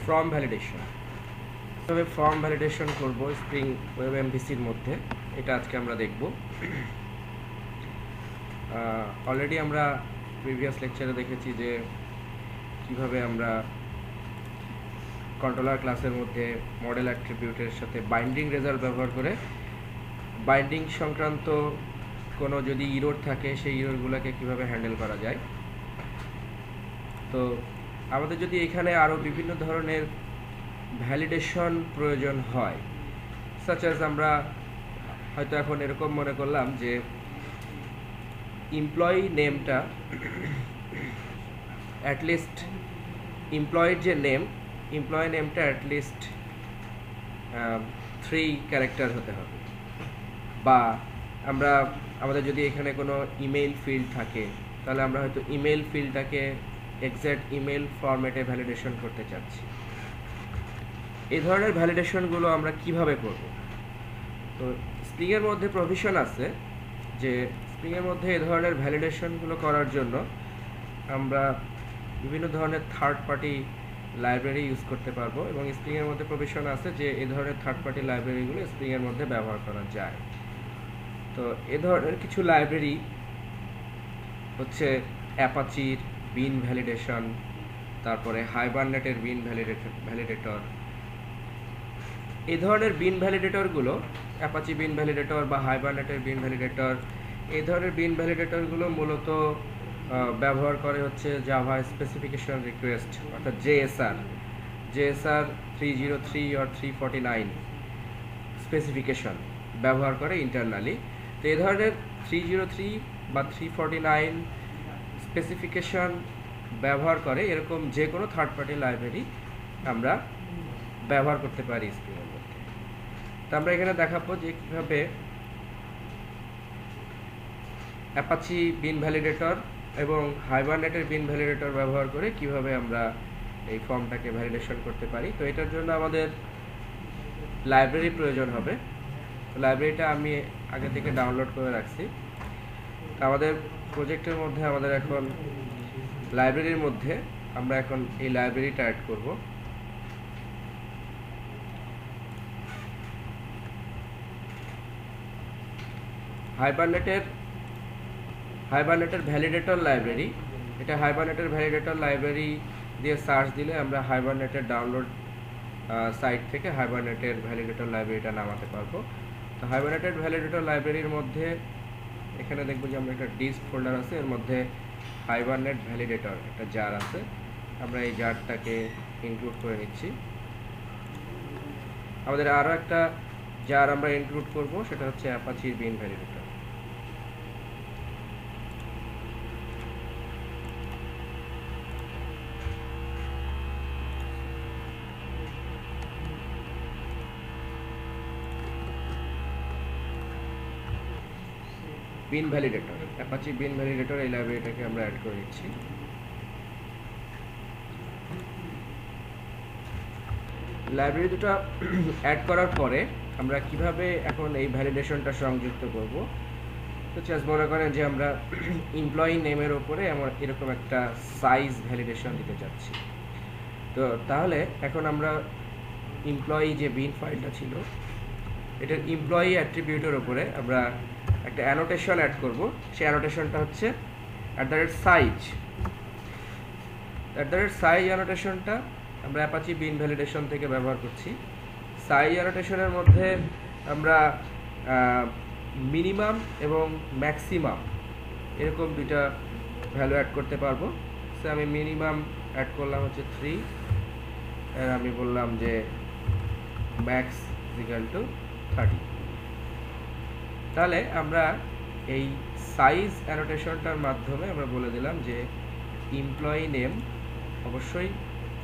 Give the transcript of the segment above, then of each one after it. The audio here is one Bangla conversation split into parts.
ফর্ম ভ্যালিডেশন, তবে ফর্ম ভ্যালিডেশন করব স্প্রিং ওয়েব এমভিসির মধ্যে, এটা আজকে আমরা দেখব। অলরেডি আমরা প্রিভিয়াস লেকচারে দেখেছি যে কিভাবে আমরা কন্ট্রোলার ক্লাসের মধ্যে মডেল অ্যাট্রিবিউটের সাথে বাইন্ডিং রেজাল্ট ব্যবহার করে বাইন্ডিং সংক্রান্ত কোনো যদি ইরর থাকে সেই ইররগুলোকে কিভাবে হ্যান্ডেল করা যায়। তো আমাদের যদি এখানে আরও বিভিন্ন ধরনের ভ্যালিডেশন প্রয়োজন হয়, সাচ অ্যাজ আমরা হয়তো এখন এরকম মনে করলাম যে এমপ্লয়ি নেমটা অ্যাটলিস্ট এমপ্লয়ের যে নেম, এমপ্লয়ি নেমটা অ্যাটলিস্ট 3 ক্যারেক্টার হতে হবে, বা আমরা আমাদের যদি এখানে কোনো ইমেল ফিল্ড থাকে তাহলে আমরা হয়তো ইমেল ফিল্ডটাকে এক্স্যাক্ট ইমেল ফরম্যাটে ভ্যালিডেশন করতে চাচ্ছি। এই ধরনের ভ্যালিডেশনগুলো আমরা কিভাবে করব? তো স্প্রিংয়ের মধ্যে প্রভিশন আছে যে স্প্রিংয়ের মধ্যে এই ধরনের ভ্যালিডেশনগুলো করার জন্য আমরা বিভিন্ন ধরনের থার্ড পার্টি লাইব্রেরি ইউজ করতে পারবো, এবং স্প্রিংয়ের মধ্যে প্রভিশন আছে যে এই ধরনের থার্ড পার্টি লাইব্রেরিগুলো স্প্রিংয়ের মধ্যে ব্যবহার করা যায়। তো এ ধরনের কিছু লাইব্রেরি হচ্ছে অ্যাপাচির বিন ভ্যালিডেশন, তারপরে হাইবারনেটের বিন ভ্যালিডেটর। এই ধরনের বিন ভ্যালিডেটরগুলো, অ্যাপাচি বিন ভ্যালিডেটর বা হাইবারনেটের বিন ভ্যালিডেটর, এই ধরনের বিন ভ্যালিডেটরগুলো মূলত ব্যবহার করে হচ্ছে জাভা স্পেসিফিকেশন রিকোয়েস্ট অর্থাৎ জেএসআর 303 or 349 স্পেসিফিকেশন ব্যবহার করে ইন্টারনালি। তো এই ধরনের 303 বা 349 স্পেসিফিকেশন ব্যবহার করে এরকম যে কোনো থার্ড পার্টি লাইব্রেরি আমরা ব্যবহার করতে পারি স্প্রিংয়ের মধ্যে। তো আমরা এখানে দেখাবো যে কীভাবে অ্যাপাচি বিন ভ্যালিডেটর এবং হাইবারনেটের বিন ভ্যালিডেটর ব্যবহার করে কিভাবে আমরা এই ফর্মটাকে ভ্যালিডেশন করতে পারি। তো এটার জন্য আমাদের লাইব্রেরি প্রয়োজন হবে। লাইব্রেরিটা আমি আগে থেকে ডাউনলোড করে রাখছি। আমাদের প্রজেক্টের মধ্যে আমাদের এখন লাইব্রেরির মধ্যে আমরা এখন এই লাইব্রেরিটা অ্যাড করব। হাইবারনেটের ভ্যালিডেটর লাইব্রেরি, এটা হাইবারনেটের ভ্যালিডেটর লাইব্রেরি দিয়ে সার্চ দিলে আমরা হাইবারনেটের ডাউনলোড সাইট থেকে হাইবারনেটের ভ্যালিডেটর লাইব্রেরিটা নামাতে পারবো। তো হাইবারনেটের ভ্যালিডেটর লাইব্রেরির মধ্যে এখানে দেখবো যে আমরা একটা ডিস্ক ফোল্ডার আছে, এর মধ্যে হাইবারনেট ভ্যালিডেটর একটা জার আছে, আমরা এই জারটাকে ইনক্লুড করে নিচ্ছি। আমাদের আরও একটা জার আমরা ইনক্লুড করব, সেটা হচ্ছে অ্যাপাচির বিন ভ্যালিডেটর। বিন ভ্যালিডেটর, অ্যাপাচি বিন ভ্যালিডেটর, এই লাইব্রেরিটাকে আমরা অ্যাড করে দিচ্ছি। লাইব্রেরি দুটো অ্যাড করার পরে আমরা কিভাবে এখন এই ভ্যালিডেশনটা সংযুক্ত করব। তো জাস্ট মনে করেন যে আমরা এমপ্লয়ি নেমের ওপরে আমরা এরকম একটা সাইজ ভ্যালিডেশন দিতে চাচ্ছি। তো তাহলে এখন আমরা এমপ্লয়ি যে বিন ফাইলটা ছিল এটার এমপ্লয়ি অ্যাট্রিবিউটের ওপরে আমরা একটা অ্যানোটেশন অ্যাড করব। সেই অ্যানোটেশনটা হচ্ছে @size। @size অ্যানোটেশনটা আমরা অ্যাপাচি বিন ভ্যালিডেশন থেকে ব্যবহার করছি। সাইজ অ্যানোটেশনের মধ্যে আমরা মিনিমাম এবং ম্যাক্সিমাম এরকম দুইটা ভ্যালু অ্যাড করতে পারবো। সো আমি মিনিমাম অ্যাড করলাম হচ্ছে 3, আর আমি বললাম যে ম্যাক্স = 30। তাহলে আমরা এই সাইজ অ্যানোটেশনটার মাধ্যমে আমরা বলে দিলাম যে এমপ্লয়ি নেম অবশ্যই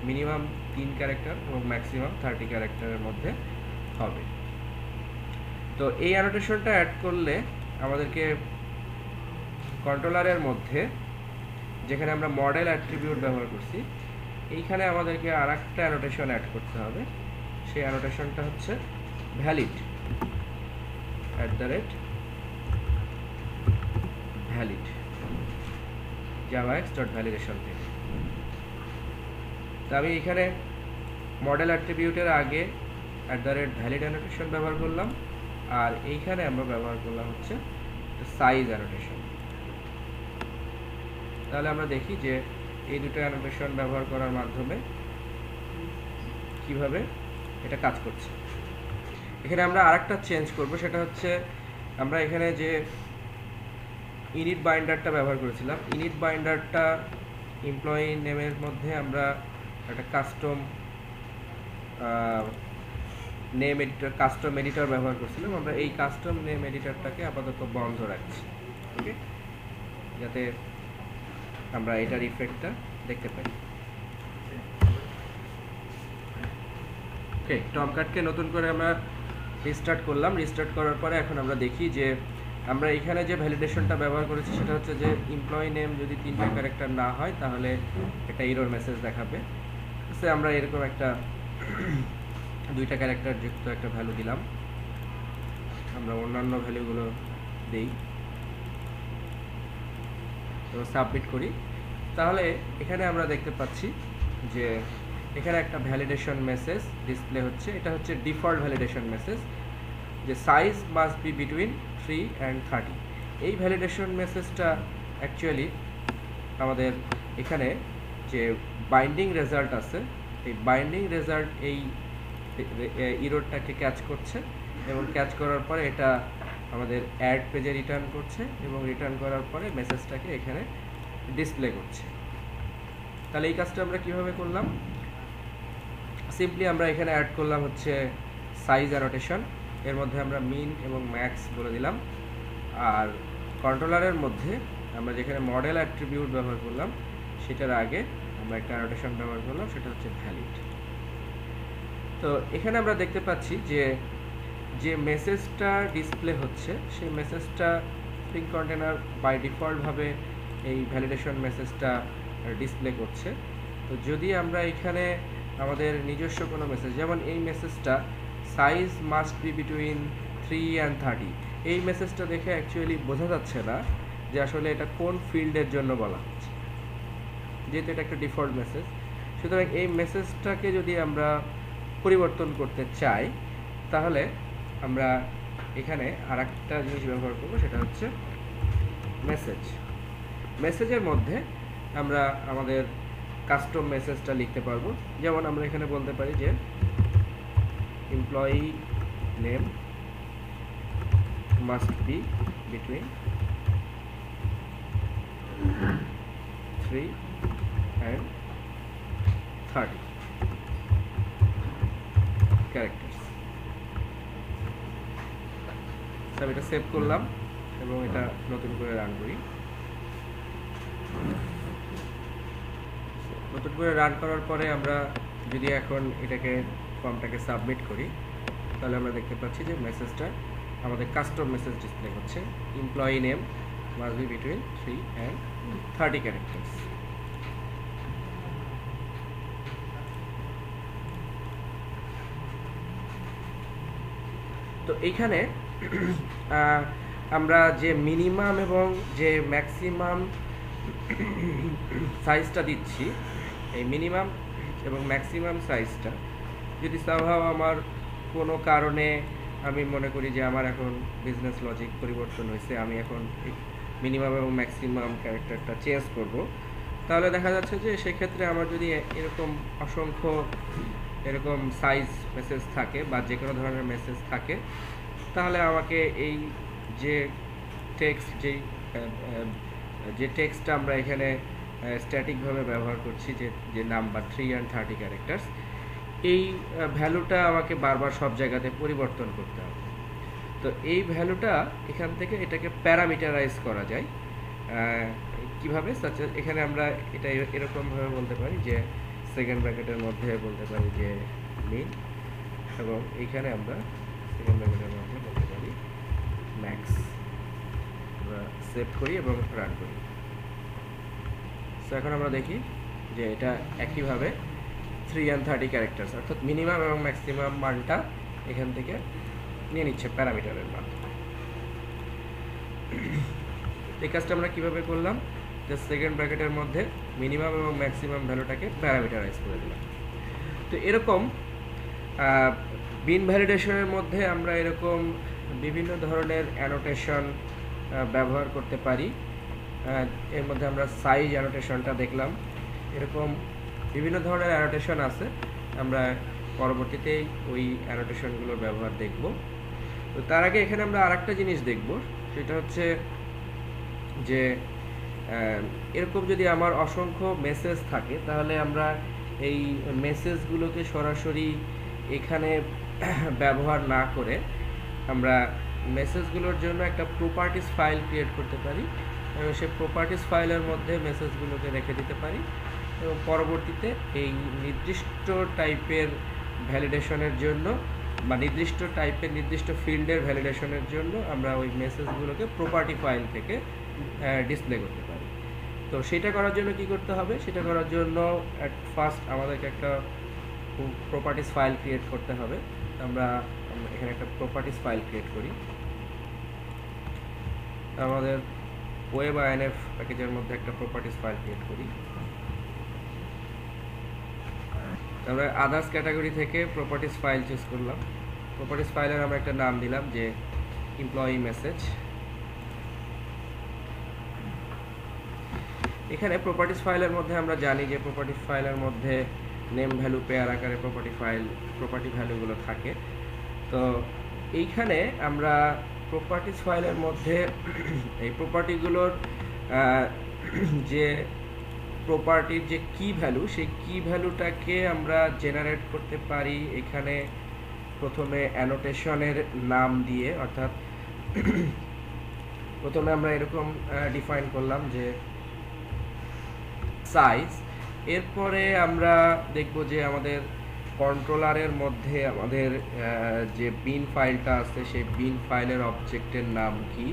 মিনিমাম 3 ক্যারেক্টার এবং ম্যাক্সিমাম 30 ক্যারেক্টারের মধ্যে হবে। তো এই অ্যানোটেশনটা অ্যাড করলে আমাদেরকে কন্ট্রোলারের মধ্যে যেখানে আমরা মডেল অ্যাট্রিবিউট ব্যবহার করছি এইখানে আমাদেরকে আরেকটা অ্যানোটেশন অ্যাড করতে হবে। সেই অ্যানোটেশনটা হচ্ছে ভ্যালিড @valid javax.validation থেকে। তো আমি এখানে মডেল অ্যাট্রিবিউটের আগে @ভ্যালিড অ্যানোটেশন ব্যবহার করলাম, আর এইখানে আমরা ব্যবহার করলাম হচ্ছে সাইজ অ্যানোটেশন। তাহলে আমরা দেখি যে এই দুটো অ্যানোটেশন ব্যবহার করার মাধ্যমে কিভাবে এটা কাজ করছে। এখানে আমরা আরেকটা চেঞ্জ করব, সেটা হচ্ছে আমরা এখানে যে ইনিট বাইন্ডারটা ব্যবহার করেছিলাম, ইনিট বাইন্ডারটা এমপ্লয়ি নেমের মধ্যে আমরা একটা custom name editor, custom editor ব্যবহার করছিলাম। আমরা এই কাস্টম নেম এডিটরটাকে আপাতত বন্ধ রাখছি, ওকে, যাতে আমরা এটার ইফেক্টটা দেখতে পাই। ওকে, টমক্যাটকে নতুন করে আমরা রিস্টার্ট করলাম। রিস্টার্ট করার পরে এখন আমরা দেখি যে আমরা এখানে যে ভ্যালিডেশনটা ব্যবহার করেছি সেটা হচ্ছে যে এমপ্লয়ি নেম যদি 3টা ক্যারেক্টার না হয় তাহলে একটা এরর মেসেজ দেখাবে। সে আমরা এরকম একটা 2টা ক্যারেক্টার যুক্ত একটা ভ্যালু দিলাম। আমরা অন্যান্য ভ্যালুগুলো দেই এবং সাবমিট করি। তাহলে এখানে আমরা দেখতে পাচ্ছি যে এখানে একটা ভ্যালিডেশন মেসেজ ডিসপ্লে হচ্ছে। এটা হচ্ছে ডিফল্ট ভ্যালিডেশন মেসেজ, যে size must be between 3 and 30। এই ভ্যালিডেশন মেসেজটা অ্যাকচুয়ালি আমাদের এখানে যে বাইন্ডিং রেজাল্ট আছে, এই বাইন্ডিং রেজাল্ট এই ইরোরটাকে ক্যাচ করছে এবং ক্যাচ করার পরে এটা আমাদের অ্যাড পেজে রিটার্ন করছে এবং রিটার্ন করার পরে মেসেজটাকে এখানে ডিসপ্লে করছে। তাহলে এই কাজটা আমরা কিভাবে করলাম? সিম্পলি আমরা এখানে অ্যাড করলাম হচ্ছে সাইজ অ্যানোটেশন, এর মধ্যে আমরা মিন এবং ম্যাক্স বলে দিলাম। আর কন্ট্রোলারের মধ্যে আমরা যেখানে মডেল অ্যাট্রিবিউট ব্যবহার করলাম সেটার আগে আমরা একটা অ্যানোটেশন ব্যবহার করলাম, সেটা হচ্ছে ভ্যালিড। তো এখানে আমরা দেখতে পাচ্ছি যে যে মেসেজটা ডিসপ্লে হচ্ছে সেই মেসেজটা স্ট্রিং কন্টেনার বাই ডিফল্টভাবে এই ভ্যালিডেশন মেসেজটা ডিসপ্লে করছে। তো যদি আমরা এখানে আমাদের নিজস্ব কোনো মেসেজ, যেমন এই মেসেজটা size must be between 3 and 30, এই মেসেজটা দেখে অ্যাকচুয়ালি বোঝা যাচ্ছে না যে আসলে এটা কোন ফিল্ডের জন্য বলা হচ্ছে, যেহেতু এটা একটা ডিফল্ট মেসেজ। সুতরাং এই মেসেজটাকে যদি আমরা পরিবর্তন করতে চাই তাহলে আমরা এখানে আরেকটা জিনিস ব্যবহার করব, সেটা হচ্ছে মেসেজ। মেসেজের মধ্যে আমরা আমাদের কাস্টম মেসেজটা লিখতে পারবো। যেমন আমরা এখানে বলতে পারি যে employee name must be between 3 and 30 characters. আমি এটা সেভ করলাম এবং এটা নতুন করে রান করি। নতুন করে রান করার পরে আমরা যদি এখন এটাকে ফর্মটাকে সাবমিট করি তাহলে আমরা দেখতে পাচ্ছি যে মেসেজটা আমাদের কাস্টম মেসেজ ডিসপ্লে হচ্ছে, employee name must be between 3 and 30 characters. তো এইখানে আমরা যে মিনিমাম এবং যে ম্যাক্সিমাম সাইজটা দিচ্ছি, এই মিনিমাম এবং ম্যাক্সিমাম সাইজটা যদি সামহাও আমার কোনো কারণে আমি মনে করি যে আমার এখন বিজনেস লজিক পরিবর্তন হয়েছে, আমি এখন মিনিমাম এবং ম্যাক্সিমাম ক্যারেক্টারটা চেঞ্জ করব, তাহলে দেখা যাচ্ছে যে সেক্ষেত্রে আমার যদি এরকম অসংখ্য এরকম সাইজ মেসেজ থাকে বা যে কোনো ধরনের মেসেজ থাকে, তাহলে আমাকে এই যে টেক্সট যে টেক্সটটা আমরা এখানে স্ট্যাটিকভাবে ব্যবহার করছি, যে নাম্বার 3 and 30 ক্যারেক্টার্স, এই ভ্যালুটা আমাকে বারবার সব জায়গাতে পরিবর্তন করতে হবে। তো এই ভ্যালুটা এখান থেকে এটাকে প্যারামিটারাইজ করা যায় কিভাবে? এখানে আমরা এটা এরকমভাবে বলতে পারি যে সেকেন্ড ব্র্যাকেটের মধ্যে বলতে পারি যে মিন, এবং এইখানে আমরা সেকেন্ড ব্র্যাকেটের মধ্যে বলতে পারি ম্যাক্স। আমরা সেভ করি এবং রান করি। সো এখন আমরা দেখি যে এটা একইভাবে 3 and 30 ক্যারেক্টার্স অর্থাৎ মিনিমাম এবং ম্যাক্সিমাম মানটা এখান থেকে নিয়ে নিচ্ছে প্যারামিটারের মাধ্যমে। এই কাজটা আমরা কীভাবে করলাম? যে সেকেন্ড ব্র্যাকেটের মধ্যে মিনিমাম এবং ম্যাক্সিমাম ভ্যালুটাকে প্যারামিটারাইজ করে দিলাম। তো তো এরকম বিন ভ্যালিডেশনের মধ্যে আমরা এরকম বিভিন্ন ধরনের অ্যানোটেশন ব্যবহার করতে পারি। এর মধ্যে আমরা সাইজ অ্যানোটেশনটা দেখলাম, এরকম বিভিন্ন ধরনের অ্যানোটেশন আছে, আমরা পরবর্তীতে ওই অ্যানোটেশনগুলোর ব্যবহার দেখব। তো তার আগে এখানে আমরা আরেকটা জিনিস দেখব, সেটা হচ্ছে যে এরকম যদি আমার অসংখ্য মেসেজ থাকে তাহলে আমরা এই মেসেজগুলোকে সরাসরি এখানে ব্যবহার না করে আমরা মেসেজগুলোর জন্য একটা প্রপার্টিস ফাইল ক্রিয়েট করতে পারি এবং সেই প্রপার্টিস ফাইলের মধ্যে মেসেজগুলোকে রেখে দিতে পারি এবং পরবর্তীতে এই নির্দিষ্ট টাইপের ভ্যালিডেশনের জন্য বা নির্দিষ্ট টাইপের নির্দিষ্ট ফিল্ডের ভ্যালিডেশনের জন্য আমরা ওই মেসেজগুলোকে প্রপার্টি ফাইল থেকে ডিসপ্লে করতে পারি। তো সেটা করার জন্য কি করতে হবে? সেটা করার জন্য অ্যাট ফার্স্ট আমাদেরকে একটা প্রপার্টিস ফাইল ক্রিয়েট করতে হবে। আমরা এখানে একটা প্রপার্টিস ফাইল ক্রিয়েট করি। আমাদের ওয়েব আইএনএফ প্যাকেজের মধ্যে একটা প্রপার্টিস ফাইল ক্রিয়েট করি। আমরা আদার্স ক্যাটাগরি থেকে প্রপার্টিস ফাইল চুজ করলাম। প্রপার্টিস ফাইলের আমরা একটা নাম দিলাম যে এমপ্লয়ি মেসেজ। এখানে প্রপার্টিস ফাইলের মধ্যে আমরা জানি যে প্রপার্টিস ফাইলের মধ্যে নেম ভ্যালু পেয়ার আকারে প্রপার্টি ভ্যালুগুলো থাকে। তো এইখানে আমরা প্রপার্টিস ফাইলের মধ্যে এই প্রপার্টিগুলোর যে প্রপার্টির যে কি ভ্যালু, সেই কি ভ্যালুটাকে আমরা জেনারেট করতে পারি এখানে প্রথমে অ্যানোটেশনের নাম দিয়ে, অর্থাৎ প্রথমে আমরা এরকম ডিফাইন করলাম যে সাইজ। এরপরে আমরা দেখব যে আমাদের কন্ট্রোলারের মধ্যে আমাদের যে বিন ফাইলটা আছে সেই বিন ফাইলের অবজেক্টের নাম কি,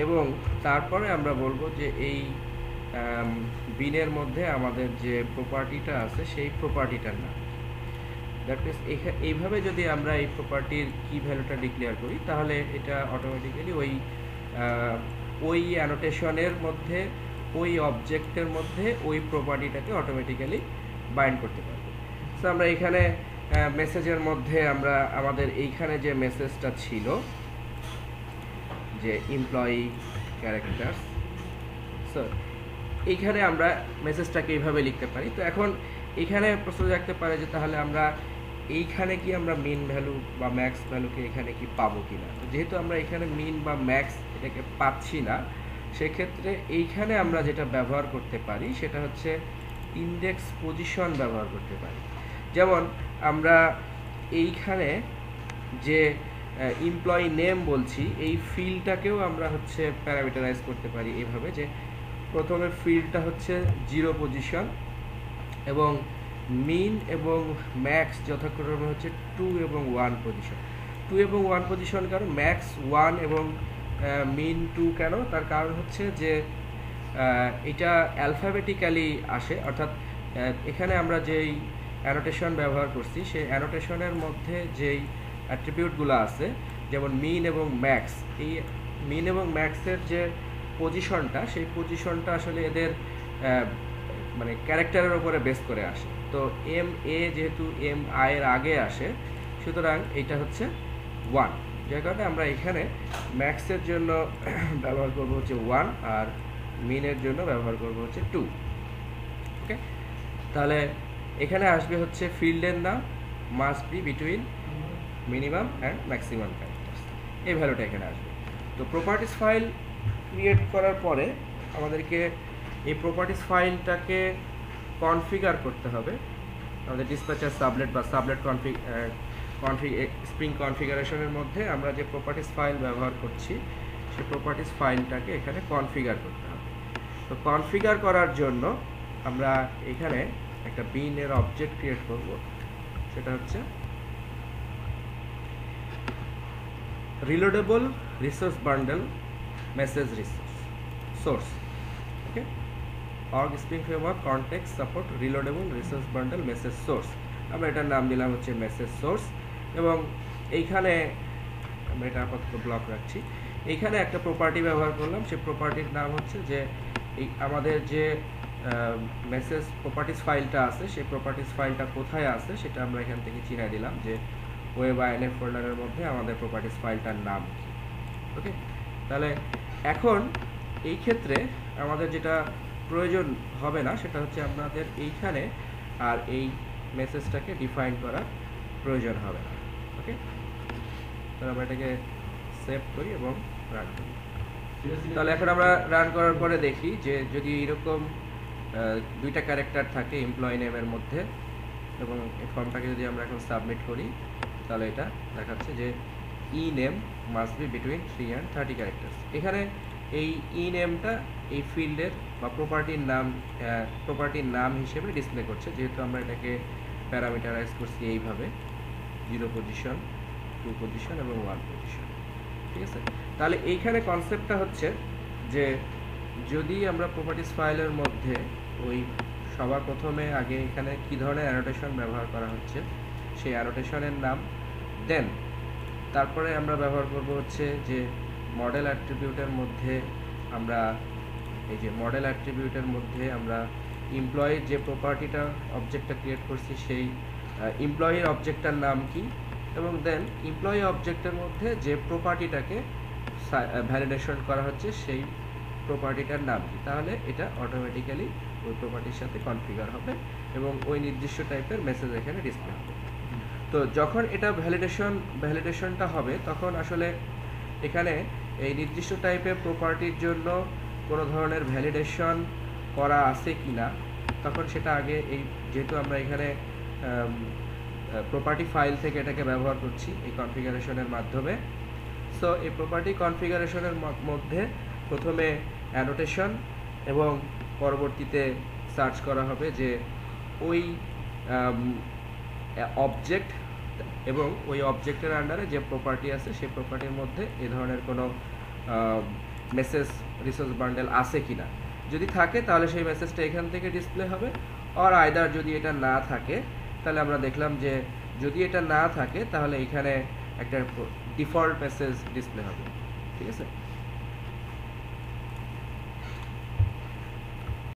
এবং তারপরে আমরা বলবো যে এই বিনের মধ্যে আমাদের যে প্রপার্টিটা আছে সেই প্রপার্টিটার নাম। দ্যাট মিনস এইভাবে যদি আমরা এই প্রপার্টির কি ভ্যালুটা ডিক্লেয়ার করি তাহলে এটা অটোমেটিক্যালি ওই অ্যানোটেশনের মধ্যে ওই অবজেক্টের মধ্যে ওই প্রপার্টিটাকে অটোমেটিক্যালি বাইন্ড করতে পারবো। সো আমরা এখানে মেসেজের মধ্যে আমরা আমাদের এইখানে যে মেসেজটা ছিল যে এমপ্লয়ি ক্যারেক্টার, সো এইখানে আমরা মেসেজটাকে এইভাবে লিখতে পারি। তো এখন এখানে প্রশ্ন জাগতে পারে যে তাহলে আমরা এইখানে কি আমরা মিন ভ্যালু বা ম্যাক্স ভ্যালুকে এখানে কি পাবো কিনা। তো যেহেতু আমরা এখানে মিন বা ম্যাক্স এটাকে পাচ্ছি না, সেক্ষেত্রে এইখানে আমরা যেটা ব্যবহার করতে পারি সেটা হচ্ছে ইন্ডেক্স পজিশন ব্যবহার করতে পারি। যেমন আমরা এইখানে যে এমপ্লয়ি নেম বলছি এই ফিল্ডটাকেও আমরা হচ্ছে প্যারামিটারাইজ করতে পারি এইভাবে যে প্রথমে ফিল্ডটা হচ্ছে 0 পজিশন এবং মিন এবং ম্যাক্স যথাক্রমে হচ্ছে 2 এবং 1 পজিশন। 2 এবং 1 পজিশন কারণ ম্যাক্স 1 এবং মিন 2 কেন? তার কারণ হচ্ছে যে এটা অ্যালফাবেটিক্যালি আসে, অর্থাৎ এখানে আমরা যেই অ্যানোটেশন ব্যবহার করছি সেই অ্যানোটেশনের মধ্যে যেই অ্যাট্রিবিউটগুলো আছে যেমন মিন এবং ম্যাক্স, এই মিন এবং ম্যাক্সের যে পজিশনটা সেই পজিশনটা আসলে এদের মানে ক্যারেক্টারের উপরে বেস করে আসে। তো এম এ যেহেতু এম আই এর আগে আসে সুতরাং এইটা হচ্ছে 1, যার কারণে আমরা এখানে ম্যাক্সের জন্য ব্যবহার করব হচ্ছে 1 আর মিনের জন্য ব্যবহার করব হচ্ছে 2। ওকে, তাহলে এখানে আসবে হচ্ছে ফিল্ডের নাম must be between minimum and maximum characters, এই ভ্যালুটা এখানে আসবে। তো প্রপার্টিস ফাইল ক্রিয়েট করার পরে আমাদেরকে এই প্রপার্টিস ফাইলটাকে কনফিগার করতে হবে। আমাদের ডিসপ্যাচার সাবলেট বা সাবলেট স্প্রিং কনফিগারেশনের মধ্যে আমরা যে প্রপার্টিস ফাইল ব্যবহার করছি সেই প্রপার্টিস ফাইলটাকে এখানে কনফিগার করতে হবে। তো কনফিগার করার জন্য আমরা এখানে একটা বিনের অবজেক্ট ক্রিয়েট করব, সেটা হচ্ছে reloadable resource bundle message resource source. Okay, org spring framework context support reloadable resource bundle message source, আমরা এটার নাম দিলাম হচ্ছে মেসেজ সোর্স। এবং এইখানে আমরা এটা আপাতত ব্লক রাখছি। এইখানে একটা প্রপার্টি ব্যবহার করলাম, সেই প্রপার্টির নাম হচ্ছে যে এই আমাদের যে মেসেজ প্রপার্টিস ফাইলটা আছে, সেই প্রপার্টিস ফাইলটা কোথায় আছে সেটা আমরা এখান থেকে চিনাই দিলাম যে ওয়েব আইএনএফ ফোল্ডারের মধ্যে আমাদের প্রপার্টিস ফাইলটার নাম কি। ওকে, তাহলে এখন এই ক্ষেত্রে আমাদের যেটা প্রয়োজন হবে না সেটা হচ্ছে আপনাদের এইখানে আর এই মেসেজটাকে ডিফাইন করার প্রয়োজন হবে না। ওকে, তাহলে আমরা এটাকে সেভ করি এবং রান করি। তাহলে এখন আমরা রান করার পরে দেখি যে যদি এরকম দুইটা ক্যারেক্টার থাকে এমপ্লয়ি নেমের মধ্যে এবং এই ফর্মটাকে যদি আমরা এখন সাবমিট করি তাহলে এটা দেখাচ্ছে যে ই name must be between 3 and 30 characters. এখানে এই ই নেমটা এই ফিল্ডের বা প্রপার্টির নাম হিসেবে ডিসপ্লে করছে, যেহেতু আমরা এটাকে প্যারামিটারাইজ করছি এইভাবে 0 পজিশন, 2 পজিশন এবং 1 পজিশন। ঠিক আছে, তাহলে এইখানে কনসেপ্টটা হচ্ছে যে যদি আমরা প্রপার্টিস ফাইলের মধ্যে ওই সবার প্রথমে আগে এখানে কি ধরনের অ্যানোটেশন ব্যবহার করা হচ্ছে সেই অ্যানোটেশনের নাম, দেন তারপরে আমরা ব্যবহার করব হচ্ছে যে মডেল অ্যাট্রিবিউটের মধ্যে আমরা এই যে মডেল অ্যাট্রিবিউটের মধ্যে আমরা এমপ্লয়ির যে প্রপার্টিটা অবজেক্টটা ক্রিয়েট করছি সেই এমপ্লয়ির অবজেক্টটার নাম কি, এবং দেন এমপ্লয়ি অবজেক্টের মধ্যে যে প্রপার্টিটাকে ভ্যালিডেশন করা হচ্ছে সেই প্রপার্টিটার নাম কি। তাহলে এটা অটোমেটিক্যালি ওই প্রপার্টির সাথে কনফিগার হবে এবং ওই নির্দিষ্ট টাইপের মেসেজ এখানে ডিসপ্লে হবে। তো যখন এটা ভ্যালিডেশনটা হবে তখন আসলে এখানে এই নির্দিষ্ট টাইপের প্রপার্টির জন্য কোনো ধরনের ভ্যালিডেশন করা আছে কি না, তখন সেটা আগে এই যেহেতু আমরা এখানে প্রপার্টি ফাইল থেকে এটাকে ব্যবহার করছি এই কনফিগারেশনের মাধ্যমে, সো এই প্রপার্টি কনফিগারেশনের মধ্যে প্রথমে অ্যানোটেশন এবং পরবর্তীতে সার্চ করা হবে যে ওই অবজেক্ট এবং ওই অবজেক্টের আন্ডারে যে প্রপার্টি আছে সেই প্রপার্টির মধ্যে এ ধরনের কোনো মেসেজ রিসোর্স বান্ডেল আছে কিনা। যদি থাকে তাহলে সেই মেসেজটা এখান থেকে ডিসপ্লে হবে, আর আইদার যদি এটা না থাকে তাহলে আমরা দেখলাম যে যদি এটা না থাকে তাহলে এখানে একটা ডিফল্ট মেসেজ ডিসপ্লে হবে। ঠিক আছে।